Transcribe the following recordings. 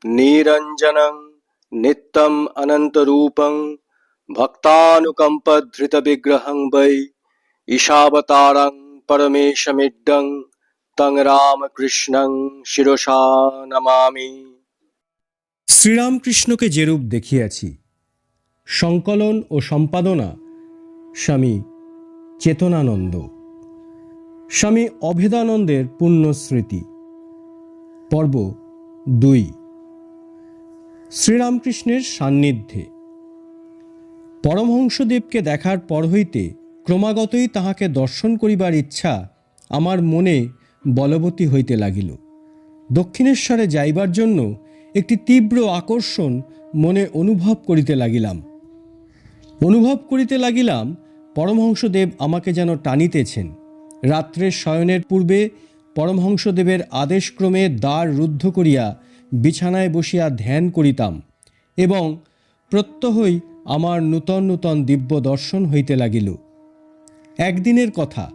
নিরঞ্জনং নিত্যম অনন্তরূপং ভক্তানুকম্পধৃতবিগ্রহং বৈ ঈশাবতারং পরমেশমিড্ডং তং রামকৃষ্ণং শিরসা নমামি। শ্রীরামকৃষ্ণকে যেরূপ দেখিয়াছি, সংকলন ও সম্পাদনা স্বামী চেতনানন্দ। স্বামী অভেদানন্দের পুণ্যস্মৃতি, পর্ব 2। শ্রীরামকৃষ্ণের সান্নিধ্যে। পরমহংসদেবকে দেখার পর হইতে ক্রমাগতই তাহাকে দর্শন করিবার ইচ্ছা আমার মনে বলবতী হইতে লাগিল। দক্ষিণেশ্বরে যাইবার জন্য একটি তীব্র আকর্ষণ মনে অনুভব করিতে লাগিলাম পরমহংসদেব আমাকে যেন টানিতেছেন। রাত্রে শয়নের পূর্বে পরমহংসদেবের আদেশক্রমে দ্বার রুদ্ধ করিয়া বিছানায় বসিয়া ধ্যান করিতাম এবং প্রত্যহই আমার নূতন নূতন দিব্য দর্শন হইতে লাগিল। একদিনের কথা,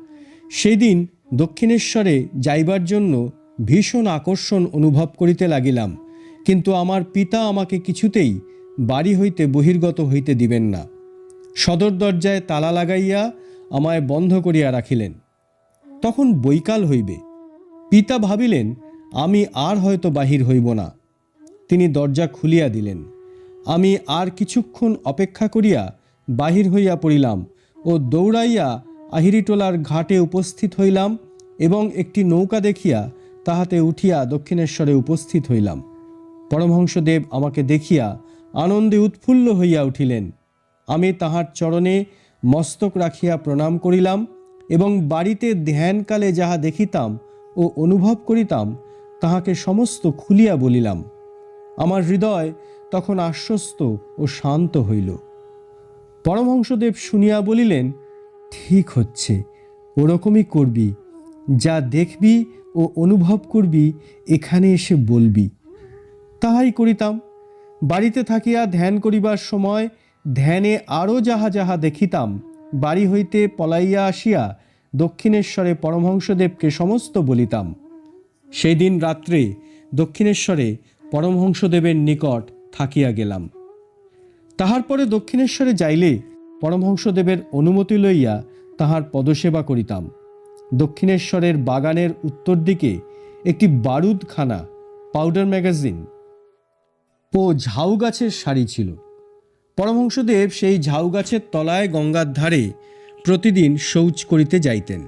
সেই দিন দক্ষিণেশ্বরে যাইবার জন্য ভীষণ আকর্ষণ অনুভব করিতে লাগিলাম, কিন্তু আমার পিতা আমাকে কিছুতেই বাড়ি হইতে বহির্গত হইতে দিবেন না। সদর দরজায় তালা লাগাইয়া আমায় বন্ধ করিয়া রাখিলেন। তখন বৈকাল হইবে। পিতা ভাবিলেন আমি আর হয়তো বাহির হইব না। তিনি দরজা খুলিয়া দিলেন। আমি আর কিছুক্ষণ অপেক্ষা করিয়া বাহির হইয়া পড়িলাম ও দৌড়াইয়া আহিরিটোলার ঘাটে উপস্থিত হইলাম এবং একটি নৌকা দেখিয়া তাহাতে উঠিয়া দক্ষিণেশ্বরে উপস্থিত হইলাম। পরমহংসদেব আমাকে দেখিয়া আনন্দে উৎফুল্ল হইয়া উঠিলেন। আমি তাহার চরণে মস্তক রাখিয়া প্রণাম করিলাম এবং বাড়িতে ধ্যানকালে যাহা দেখিতাম ও অনুভব করিতাম তাহাকে সমস্ত খুলিয়া বলিলাম। আমার হৃদয় তখন আশ্বস্ত ও শান্ত হইল। পরমহংসদেব শুনিয়া বলিলেন, ঠিক হচ্ছে, ওরকমই করবি। যা দেখবি ও অনুভব করবি এখানে এসে বলবি। তাহাই করিতাম। বাড়িতে থাকিয়া ধ্যান করিবার সময় ধ্যানে আরও যাহা যাহা দেখিতাম বাড়ি হইতে পলাইয়া আসিয়া দক্ষিণেশ্বরে পরমহংসদেবকে সমস্ত বলিতাম। সেই দিন রাত্রে দক্ষিণেশ্বরে পরমহংসদেবের নিকট থাকিয়া গেলাম। তাহার পরে দক্ষিণেশ্বরে যাইলে পরমহংসদেবের অনুমতি লইয়া তাহার পদসেবা করিতাম। দক্ষিণেশ্বরের বাগানের উত্তর দিকে একটি বারুদখানা, পাউডার ম্যাগাজিন ও ঝাউ গাছের সারি ছিল। পরমহংসদেব সেই ঝাউ গাছের তলায় গঙ্গার ধারে প্রতিদিন শৌচ করিতে যাইতেন।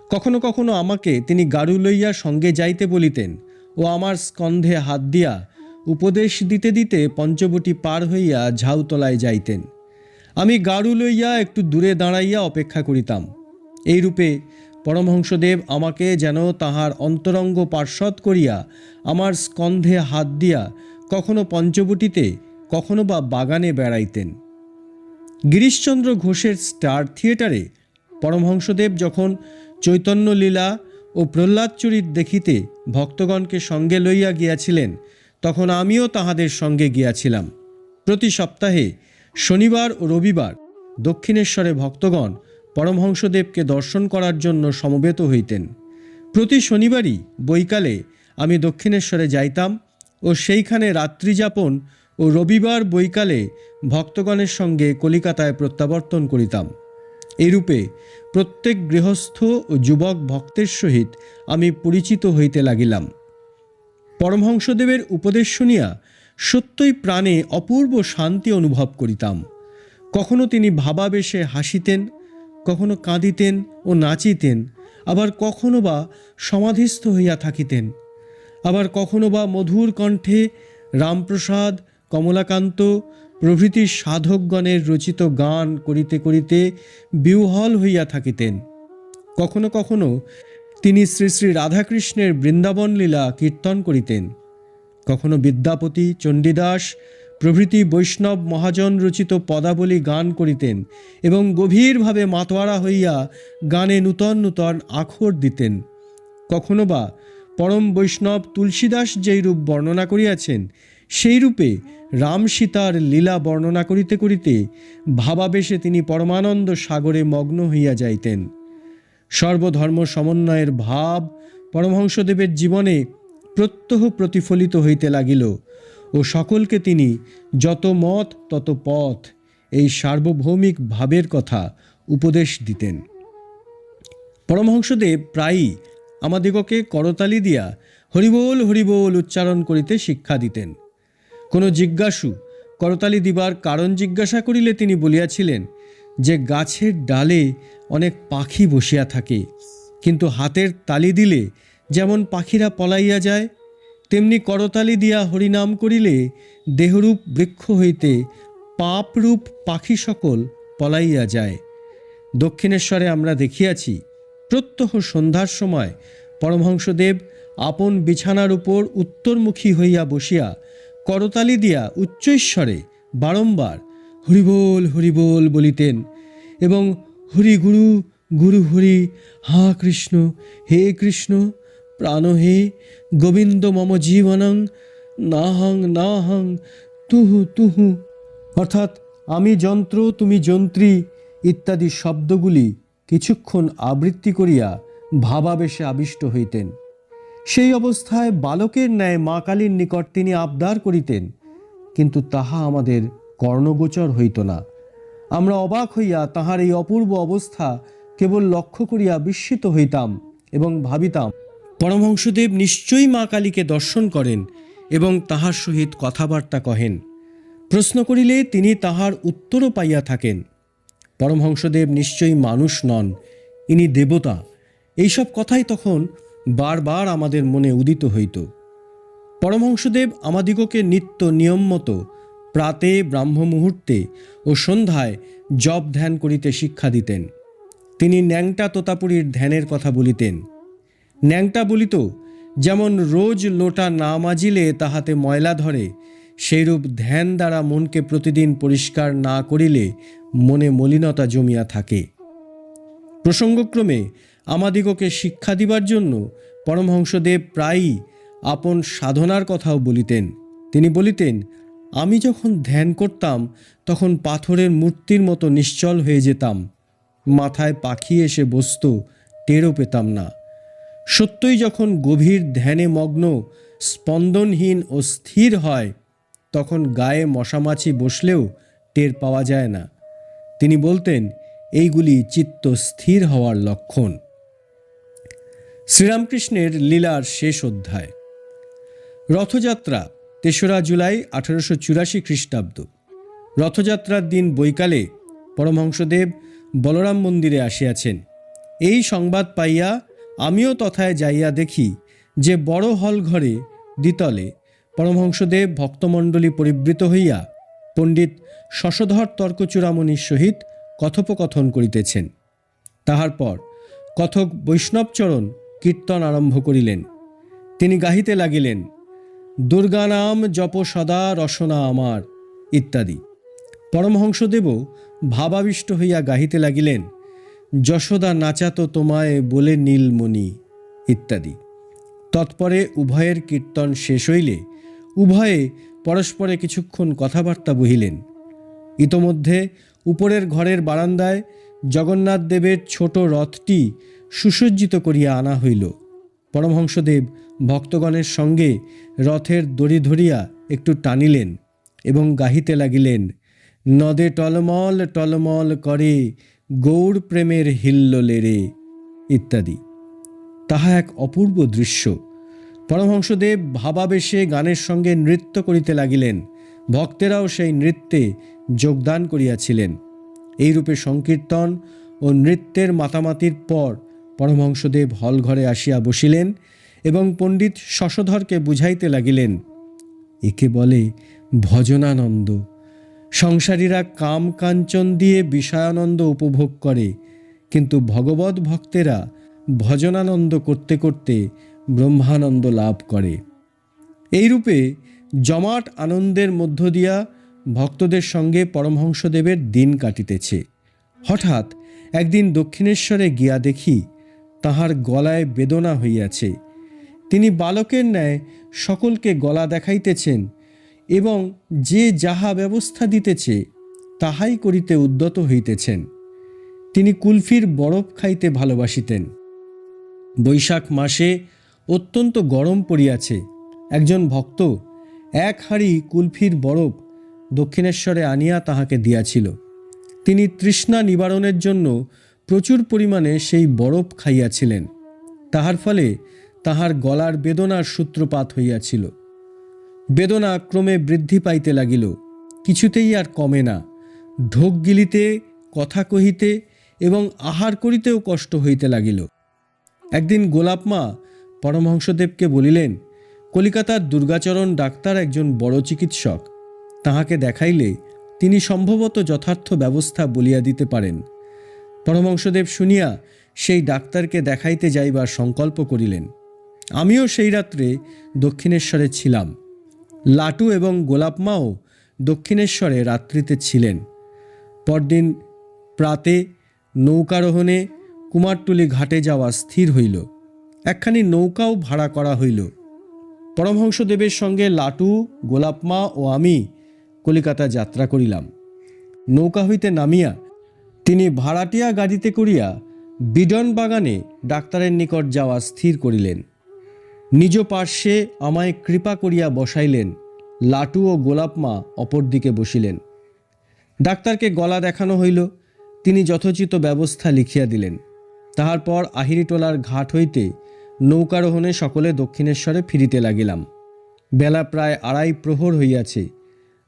কখনো কখনো আমাকে তিনি গাড়ু লইয়া সঙ্গে যাইতে বলিতেন ও আমার স্কন্ধে হাত দিয়া উপদেশ দিতে দিতে পঞ্চবটী পার হইয়া ঝাউতলায় যাইতেন। আমি গাড়ু লইয়া একটু দূরে দাঁড়াইয়া অপেক্ষা করিতাম। এইরূপে পরমহংসদেব আমাকে যেন তাহার অন্তরঙ্গ পার্শ্বদ করিয়া আমার স্কন্ধে হাত দিয়া কখনো পঞ্চবটিতে কখনো বা বাগানে বেড়াইতেন। গিরিশচন্দ্র ঘোষের স্টার থিয়েটারে পরমহংসদেব যখন চৈতন্য লীলা ও প্রহ্লাদ চরিত দেখিতে ভক্তগণকে সঙ্গে লইয়া গিয়াছিলেন, তখন আমিও তাহাদের সঙ্গে গিয়াছিলাম। প্রতি সপ্তাহে শনিবার ও রবিবার দক্ষিণেশ্বরে ভক্তগণ পরমহংসদেবকে দর্শন করার জন্য সমবেত হইতেন। প্রতি শনিবারই বৈকালে আমি দক্ষিণেশ্বরে যাইতাম ও সেইখানে রাত্রিযাপন ও রবিবার বৈকালে ভক্তগণের সঙ্গে কলিকাতায় প্রত্যাবর্তন করিতাম। এইরূপে প্রত্যেক গৃহস্থ ও যুবক ভক্তের সহিত আমি পরিচিত হইতে লাগিলাম। পরমহংসদেবের উপদেশ শুনিয়া সত্যই প্রাণে অপূর্ব শান্তি অনুভব করিতাম। কখনো তিনি ভাবাবেশে হাসিতেন, কখনো কাঁদিতেন ও নাচিতেন, আবার কখনো বা সমাধিস্থ হইয়া থাকিতেন, আবার কখনো বা মধুর কণ্ঠে রামপ্রসাদ, কমলাকান্ত প্রভৃতি সাধকগণের রচিত গান করিতে করিতে বিহ্বল হইয়া থাকিতেন। কখনো কখনো তিনি শ্রী শ্রী রাধাকৃষ্ণের বৃন্দাবন লীলা কীর্তন করিতেন। কখনো বিদ্যাপতি, চণ্ডীদাস প্রভৃতি বৈষ্ণব মহাজন রচিত পদাবলী গান করিতেন এবং গভীরভাবে মাতোয়ারা হইয়া গানে নূতন নূতন আখর দিতেন। কখনো বা পরম বৈষ্ণব তুলসীদাস যেই রূপ বর্ণনা করিয়াছেন সেই রূপে রাম সীতার লীলা বর্ণনা করিতে করিতে ভাবাবেশে তিনি পরমানন্দ সাগরে মগ্ন হইয়া যাইতেন। সর্বধর্ম সমন্বয়ের ভাব পরমহংসদেবের জীবনে প্রত্যহ প্রতিফলিত হইতে লাগিল ও সকলকে তিনি যত মত তত পথ এই সার্বভৌমিক ভাবের কথা উপদেশ দিতেন। পরমহংসদেব প্রায়ই আমাদিগকে করতালি দিয়া হরিবোল হরিবোল উচ্চারণ করিতে শিক্ষা দিতেন। কোনো জিজ্ঞাসু করতালি দিবার কারণ জিজ্ঞাসা করিলে তিনি বলিয়াছিলেন যে গাছের ডালে অনেক পাখি বসিয়া থাকে, কিন্তু হাতের তালি দিলে যেমন পাখিরা পলাইয়া যায়, তেমনি করতালি দিয়া হরিনাম করিলে দেহরূপ বৃক্ষ হইতে পাপরূপ পাখি সকল পলাইয়া যায়। দক্ষিণেশ্বরে আমরা দেখিয়াছি প্রত্যহ সন্ধ্যার সময় পরমহংসদেব আপন বিছানার উপর উত্তরমুখী হইয়া বসিয়া করতালি দিয়া উচ্চৈশ্বরে বারংবার হরিবোল হরিবোল বলিতেন এবং হরি গুরু গুরু হরি হা কৃষ্ণ হে কৃষ্ণ প্রাণ হে গোবিন্দ মম জীবনং নাহং নাহং তুহু তুহু, অর্থাৎ আমি যন্ত্র তুমি যন্ত্রী ইত্যাদি শব্দগুলি কিছুক্ষণ আবৃত্তি করিয়া ভাবাবেশে আবিষ্ট হইতেন। সেই অবস্থায় বালকের ন্যায় মা কালীর নিকট তিনি আবদার করিতেন, কিন্তু তাহা আমাদের কর্ণগোচর হইত না। আমরা অবাক হইয়া তাহার এই অপূর্ব অবস্থা কেবল লক্ষ্য করিয়া বিস্মিত হইতাম এবং ভাবিতাম পরমহংসদেব নিশ্চয়ই মা কালীকে দর্শন করেন এবং তাহার সহিত কথাবার্তা কহেন। প্রশ্ন করিলে তিনি তাহার উত্তরও পাইয়া থাকেন। পরমহংসদেব নিশ্চয়ই মানুষ নন, ইনি দেবতা। এইসব কথাই তখন বারবার আমাদের মনে উদিত হইত। পরমহংসদেব আমাদিগকে নিত্য নিয়ম মতো প্রাতে ব্রাহ্ম মুহূর্তে ও সন্ধ্যায় জপ ধ্যান করিতে শিক্ষা দিতেন। তিনি ন্যাংটা তোতাপুরীর ধ্যানের কথা বলিতেন। ন্যাংটা বলিত, যেমন রোজ লোটা না মাজিলে তাহাতে ময়লা ধরে, সেইরূপ ধ্যান দ্বারা মনকে প্রতিদিন পরিষ্কার না করিলে মনে মলিনতা জমিয়া থাকে। প্রসঙ্গক্রমে আমাদিগকে শিক্ষা দিবার জন্য পরমহংসদেব প্রায়ই আপন সাধনার কথাও বলিতেন। তিনি বলিতেন, আমি যখন ধ্যান করতাম তখন পাথরের মূর্তির মতো নিশ্চল হয়ে যেতাম, মাথায় পাখি এসে বসত, টেরও পেতাম না। সত্যই যখন গভীর ধ্যানে মগ্ন, স্পন্দনহীন ও স্থির হয়, তখন গায়ে মশামাছি বসলেও টের পাওয়া যায় না। তিনি বলতেন, এইগুলি চিত্ত স্থির হওয়ার লক্ষণ। শ্রীরামকৃষ্ণের লীলার শেষ অধ্যায়। রথযাত্রা ৩রা জুলাই 1884 খ্রিস্টাব্দ। রথযাত্রার দিন বৈকালে পরমহংসদেব বলরাম মন্দিরে আসিয়াছেন। এই সংবাদ পাইয়া আমিও তথায় যাইয়া দেখি যে বড় হল ঘরে দ্বিতলে পরমহংসদেব ভক্তমণ্ডলী পরিবৃত হইয়া পণ্ডিত শশধর তর্কচূড়ামণির সহিত কথোপকথন করিতেছেন। তাহার পর কথক বৈষ্ণবচরণ কীর্তন আরম্ভ করিলেন। তিনি গাহিতে লাগিলেন, দুর্গা নাম জপ সদা রসনা আমার ইত্যাদি। পরমহংসদেবও ভাবাবিষ্ট হইয়া গাহিতে লাগিলেন, যশোদা নাচাত তোমায় বলে নীলমণি ইত্যাদি। তৎপরে উভয়ের কীর্তন শেষ হইলে উভয়ে পরস্পরে কিছুক্ষণ কথাবার্তা বহিলেন। ইতোমধ্যে উপরের ঘরের বারান্দায় জগন্নাথ দেবের ছোট রথটি সুসজ্জিত করিয়া আনা হইল। পরমহংসদেব ভক্তগণের সঙ্গে রথের দড়ি ধরিয়া একটু টানিলেন এবং গাহিতে লাগিলেন, নদে টলমল টলমল করে গৌর প্রেমের হিল্লোলে রে ইত্যাদি। তাহা এক অপূর্ব দৃশ্য। পরমহংসদেব ভাবাবেশে গানের সঙ্গে নৃত্য করিতে লাগিলেন। ভক্তেরাও সেই নৃত্যে যোগদান করিয়াছিলেন। এইরূপে সংকীর্তন ও নৃত্যের মাতামাতির পর পরমহংসদেব হলঘরে আসিয়া বসিলেন এবং পণ্ডিত শশধরকে বুঝাইতে লাগিলেন, একে বলে ভজনানন্দ। সংসারীরা কাম কাঞ্চন দিয়ে বিষয়ানন্দ উপভোগ করে, কিন্তু ভগবৎ ভক্তেরা ভজনানন্দ করতে করতে ব্রহ্মানন্দ লাভ করে। এইরূপে জমাট আনন্দের মধ্য দিয়া ভক্তদের সঙ্গে পরমহংসদেবের দিন কাটিতেছে। হঠাৎ একদিন দক্ষিণেশ্বরে গিয়া দেখি তাহার গলায় বেদনা হইয়াছে। তিনি বালকের ন্যায় সকলকে গলা দেখাইতেছেন এবং যে যাহা ব্যবস্থা দিতেছে তাহাই করিতে উদ্যত হইতেছেন। তিনি কুলফির বরফ খাইতে ভালোবাসিতেন। বৈশাখ মাসে অত্যন্ত গরম পড়িয়াছে। একজন ভক্ত এক হাঁড়ি কুলফির বরফ দক্ষিণেশ্বরে আনিয়া তাহাকে দিয়াছিল। তিনি তৃষ্ণা নিবারণের জন্য প্রচুর পরিমাণে সেই বরফ খাইয়াছিলেন। তাহার ফলে তাহার গলার বেদনার সূত্রপাত হইয়াছিল। বেদনা ক্রমে বৃদ্ধি পাইতে লাগিল, কিছুতেই আর কমে না। ঢোক গিলিতে, কথা কহিতে এবং আহার করিতেও কষ্ট হইতে লাগিল। একদিন গোলাপ মা পরমহংসদেবকে বলিলেন, কলিকাতার দুর্গাচরণ ডাক্তার একজন বড় চিকিৎসক, তাহাকে দেখাইলে তিনি সম্ভবত যথার্থ ব্যবস্থা বলিয়া দিতে পারেন। পরমহংসদেব শুনিয়া সেই ডাক্তারকে দেখাইতে যাইবার সংকল্প করিলেন। আমিও সেই রাত্রে দক্ষিণেশ্বরে ছিলাম। লাটু এবং গোলাপ মাও দক্ষিণেশ্বরে রাত্রিতে ছিলেন। পরদিন প্রাতে নৌকারোহণে কুমারটুলি ঘাটে যাওয়া স্থির হইল। একখানি নৌকাও ভাড়া করা হইল। পরমহংসদেবের সঙ্গে লাটু, গোলাপ মা ও আমি কলিকাতা যাত্রা করিলাম। নৌকা হইতে নামিয়া তিনি ভাড়াটিয়া গাড়িতে করিয়া বিডন বাগানে ডাক্তারের নিকট যাওয়া স্থির করিলেন। নিজ পার্শ্বে আমায় কৃপা করিয়া বসাইলেন। লাটু ও গোলাপ মা অপর দিকে বসিলেন। ডাক্তারকে গলা দেখানো হইল। তিনি যথোচিত ব্যবস্থা লিখিয়া দিলেন। তাহার পর আহিরিটোলার ঘাট হইতে নৌকারোহণে সকলে দক্ষিণেশ্বরে ফিরিতে লাগিলাম। বেলা প্রায় 2:30 প্রহর হইয়াছে।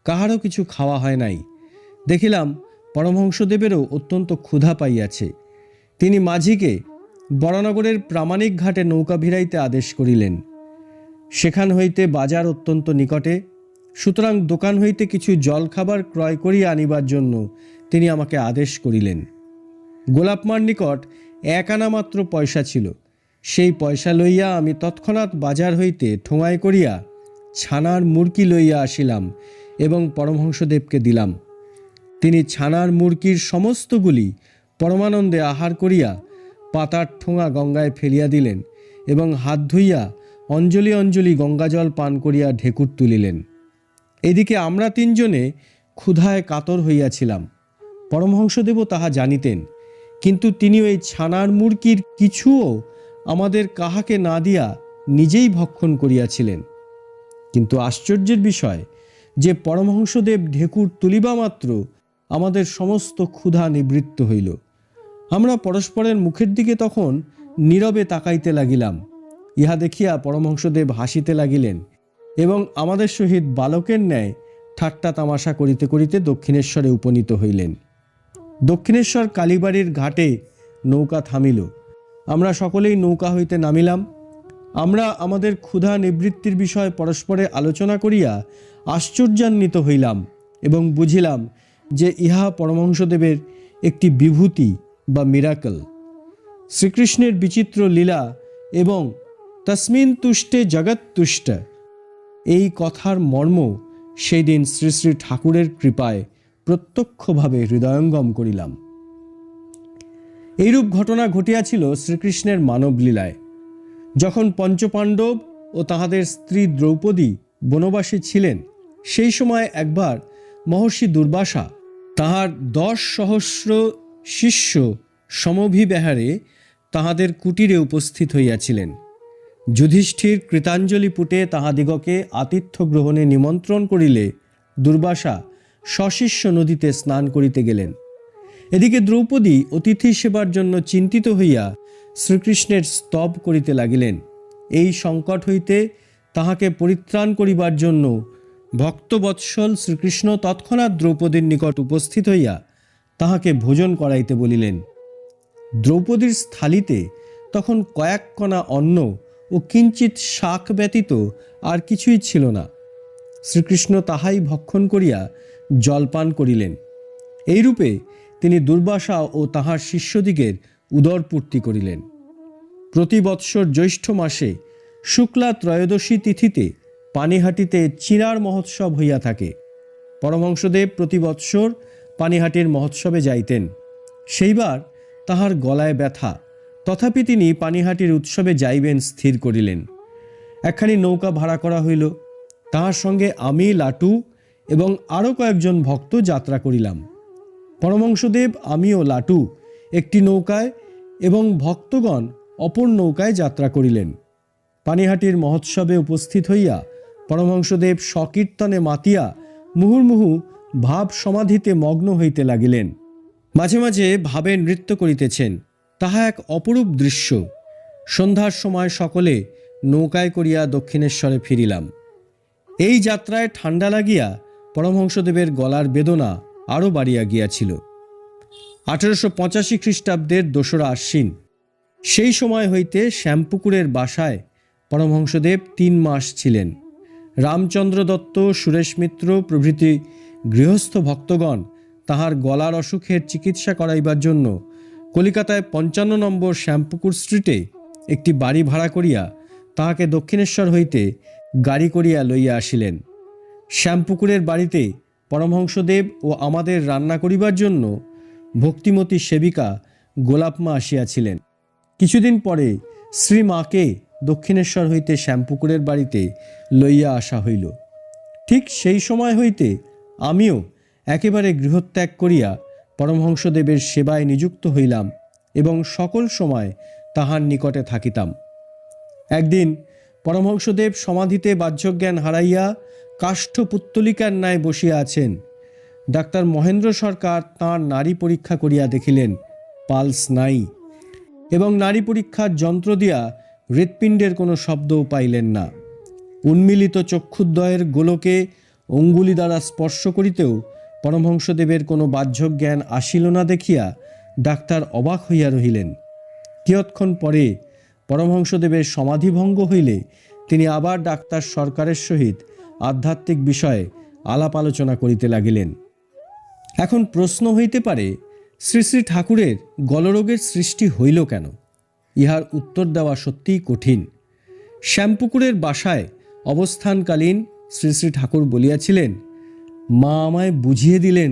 কাহারও কিছু খাওয়া হয় নাই। দেখিলাম পরমহংসদেবেরও অত্যন্ত ক্ষুধা পাইয়াছে। তিনি মাঝিকে বরানগরের প্রামাণিক ঘাটে নৌকা ভিড়াইতে আদেশ করিলেন। সেখান হইতে বাজার অত্যন্ত নিকটে, সুতরাং দোকান হইতে কিছু জলখাবার ক্রয় করিয়া আনিবার জন্য তিনি আমাকে আদেশ করিলেন। গোলাপমার নিকট 1 আনা মাত্র পয়সা ছিল। সেই পয়সা লইয়া আমি তৎক্ষণাৎ বাজার হইতে ঠোঙায় করিয়া ছানার মুরকি লইয়া আসিলাম এবং পরমহংসদেবকে দিলাম। তিনি ছানার মুরকির সমস্তগুলি পরমানন্দে আহার করিয়া পাতার ঠোঙা গঙ্গায় ফেলিয়া দিলেন এবং হাত ধুইয়া অঞ্জলি অঞ্জলি গঙ্গাজল পান করিয়া ঢেকুর তুলিলেন। এদিকে আমরা 3 জনে ক্ষুধায় কাতর হইয়াছিলাম। পরমহংসদেবও তাহা জানিতেন, কিন্তু তিনি ওই ছানার মুরকির কিছুও আমাদের কাহাকে না দিয়া নিজেই ভক্ষণ করিয়াছিলেন। কিন্তু আশ্চর্যের বিষয় যে পরমহংসদেব ঢেকুর তুলিবা মাত্র আমাদের সমস্ত ক্ষুধা নিবৃত্ত হইল। আমরা পরস্পরের মুখের দিকে তখন নীরবে তাকাইতে লাগিলাম। ইহা দেখিয়া পরমহংসদেব হাসিতে লাগিলেন এবং আমাদের সহিত বালকের ন্যায় ঠাট্টা তামাশা করিতে করিতে দক্ষিণেশ্বরে উপনীত হইলেন। দক্ষিণেশ্বর কালীবাড়ির ঘাটে নৌকা থামিল। আমরা সকলেই নৌকা হইতে নামিলাম। আমরা আমাদের ক্ষুধা নিবৃত্তির বিষয় পরস্পরে আলোচনা করিয়া আশ্চর্যান্বিত হইলাম এবং বুঝিলাম যে ইহা পরমহংসদেবের একটি বিভূতি বা মিরাকল। শ্রীকৃষ্ণের বিচিত্র লীলা এবং তস্মিন তুষ্টে জগৎ তুষ্ট, এই কথার মর্ম সেই দিন শ্রী শ্রী ঠাকুরের কৃপায় প্রত্যক্ষভাবে হৃদয়ঙ্গম করিলাম। এইরূপ ঘটনা ঘটিয়াছিল শ্রীকৃষ্ণের মানবলীলায়। যখন পঞ্চপাণ্ডব ও তাহাদের স্ত্রী দ্রৌপদী বনবাসী ছিলেন, সেই সময় একবার মহর্ষি দুর্বাসা তাহার 10 সহস্র শিষ্য সমভিব্যাহারে তাহাদের কুটিরে উপস্থিত হইয়াছিলেন। যুধিষ্ঠির কৃতাঞ্জলি পুটে তাহাদিগকে আতিথ্য গ্রহণে নিমন্ত্রণ করিলে দুর্বাসা সশিষ্য নদীতে স্নান করিতে গেলেন। এদিকে দ্রৌপদী অতিথি সেবার জন্য চিন্তিত হইয়া শ্রীকৃষ্ণের স্তব করিতে লাগিলেন। এই সংকট হইতে তাহাকে পরিত্রাণ করিবার জন্য ভক্তবৎসল শ্রীকৃষ্ণ তৎক্ষণাৎ দ্রৌপদীর নিকট উপস্থিত হইয়া তাহাকে ভোজন করাইতে বলিলেন। দ্রৌপদীর স্থালিতে তখন কয়েক কণা অন্ন ও কিঞ্চিৎ শাক ব্যতীত আর কিছুই ছিল না। শ্রীকৃষ্ণ তাহাই ভক্ষণ করিয়া জলপান করিলেন। এইরূপে তিনি দুর্বাসা ও তাহার শিষ্যদিগের উদরপূর্তি করিলেন। প্রতি বৎসর জ্যৈষ্ঠ মাসে শুক্লা ত্রয়োদশী তিথিতে পানিহাটিতে চিনার মহোৎসব হইয়া থাকে। পরমহংসদেব প্রতি বৎসর পানিহাটির মহোৎসবে যাইতেন। সেইবার তাহার গলায় ব্যথা, তথাপি তিনি পানিহাটির উৎসবে যাইবেন স্থির করিলেন। একখানি নৌকা ভাড়া করা হইল। তাহার সঙ্গে আমি, লাটু এবং আরও কয়েকজন ভক্ত যাত্রা করিলাম। পরমহংসদেব, আমি ও লাটু একটি নৌকায় এবং ভক্তগণ অপর নৌকায় যাত্রা করিলেন। পানিহাটির মহোৎসবে উপস্থিত হইয়া পরমহংসদেব স্বকীর্তনে মাতিয়া মুহুর্মুহু ভাব সমাধিতে মগ্ন হইতে লাগিলেন। মাঝে মাঝে ভাবে নৃত্য করিতেছেন, তাহা এক অপরূপ দৃশ্য। সন্ধ্যার সময় সকলে নৌকায় করিয়া দক্ষিণেশ্বরে ফিরিলাম। এই যাত্রায় ঠান্ডা লাগিয়া পরমহংসদেবের গলার বেদনা আরও বাড়িয়া গিয়াছিল। 1885 খ্রিস্টাব্দের 2রা আশ্বিন, সেই সময় হইতে শ্যামপুকুরের বাসায় পরমহংসদেব 3 মাস ছিলেন। রামচন্দ্র দত্ত, সুরেশ মিত্র প্রভৃতি গৃহস্থ ভক্তগণ তাহার গলার অসুখের চিকিৎসা করাইবার জন্য কলিকাতায় 55 নম্বর শ্যামপুকুর স্ট্রিটে একটি বাড়ি ভাড়া করিয়া তাহাকে দক্ষিণেশ্বর হইতে গাড়ি করিয়া লইয়া আসিলেন। শ্যামপুকুরের বাড়িতে পরমহংসদেব ও আমাদের রান্না করিবার জন্য ভক্তিমতী সেবিকা গোলাপমা আসিয়াছিলেন। কিছুদিন পরে শ্রীমাকে দক্ষিণেশ্বর হইতে শ্যামপুকুরের বাড়িতে লইয়া আসা হইল। ঠিক সেই সময় হইতে আমিও একেবারে গৃহত্যাগ করিয়া পরমহংসদেবের সেবায় নিযুক্ত হইলাম এবং সকল সময় তাহার নিকটে থাকিতাম। একদিন পরমহংসদেব সমাধিতে বাহ্যজ্ঞান হারাইয়া কাষ্ঠ পুত্তলিকার ন্যায় বসিয়া আছেন। ডাক্তার মহেন্দ্র সরকার তাঁর নাড়ি পরীক্ষা করিয়া দেখিলেন পালস নাই, এবং নাড়ি পরীক্ষার যন্ত্র দিয়া হৃৎপিণ্ডের কোনো শব্দও পাইলেন না। উন্মিলিত চক্ষুদ্বয়ের গোলকে অঙ্গুলি দ্বারা স্পর্শ করিতেও পরমহংসদেবের কোনো বাহ্যজ্ঞান আসিল না দেখিয়া ডাক্তার অবাক হইয়া রহিলেন। কিয়ৎক্ষণ পরে পরমহংসদেবের সমাধিভঙ্গ হইলে তিনি আবার ডাক্তার সরকারের সহিত আধ্যাত্মিক বিষয়ে আলাপ আলোচনা করিতে লাগিলেন। এখন প্রশ্ন হইতে পারে, শ্রী শ্রী ঠাকুরের গলরোগের সৃষ্টি হইল কেন? ইহার উত্তর দেওয়া সত্যিই কঠিন। শ্যামপুকুরের বাসায় অবস্থানকালীন শ্রী শ্রী ঠাকুর বলিয়াছিলেন, মা আমায় বুঝিয়ে দিলেন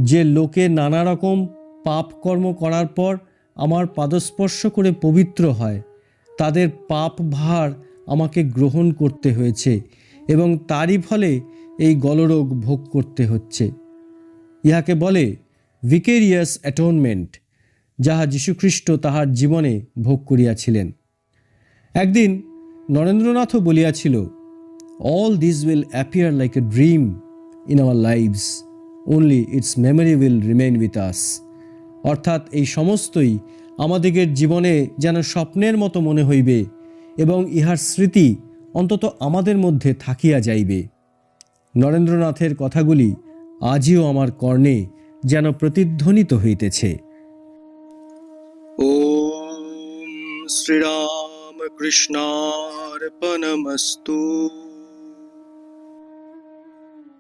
যে লোকে নানা রকম পাপ কর্ম করার পর আমার পাদস্পর্শ করে পবিত্র হয়, তাদের পাপ ভার আমাকে গ্রহণ করতে হয়েছে এবং তারই ফলে এই গলরোগ ভোগ করতে হচ্ছে। ইহাকে বলে ভিকেরিয়াস অ্যাটোনমেন্ট, যাহা যীশুখ্রিস্ট তাহার জীবনে ভোগ করিয়াছিলেন। একদিন নরেন্দ্রনাথও বলিয়াছিল, all this will appear like a dream in our lives, only its memory will remain with us. অর্থাৎ এই সমস্তই আমাদিগের জীবনে যেন স্বপ্নের মতো মনে হইবে এবং ইহার স্মৃতি অন্তত আমাদের মধ্যে থাকিয়া যাইবে। নরেন্দ্রনাথের কথাগুলি আজিও আমার কর্ণে যেন প্রতিধ্বনিত হইতেছে। ওম শ্রীরাম কৃষ্ণার্পণমস্তু।